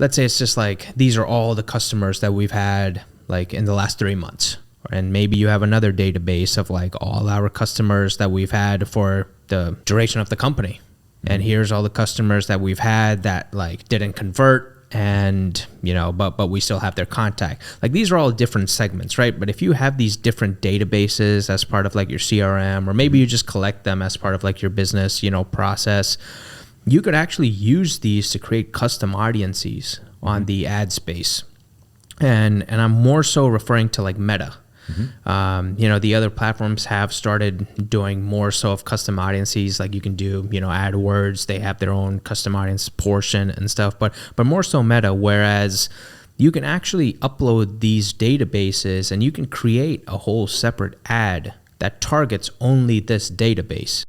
let's say it's just like, these are all the customers that we've had like in the last 3 months. And maybe you have another database of like all our customers that we've had for the duration of the company. And here's all the customers that we've had that like didn't convert, and but we still have their contact. Like, these are all different segments, right? But if you have these different databases as part of like your CRM, or maybe you just collect them as part of like your business process, you could actually use these to create custom audiences on the ad space. And I'm more so referring to like Meta. The other platforms have started doing more so of custom audiences. Like, you can do, AdWords, they have their own custom audience portion and stuff, but more so Meta, whereas you can actually upload these databases and you can create a whole separate ad that targets only this database.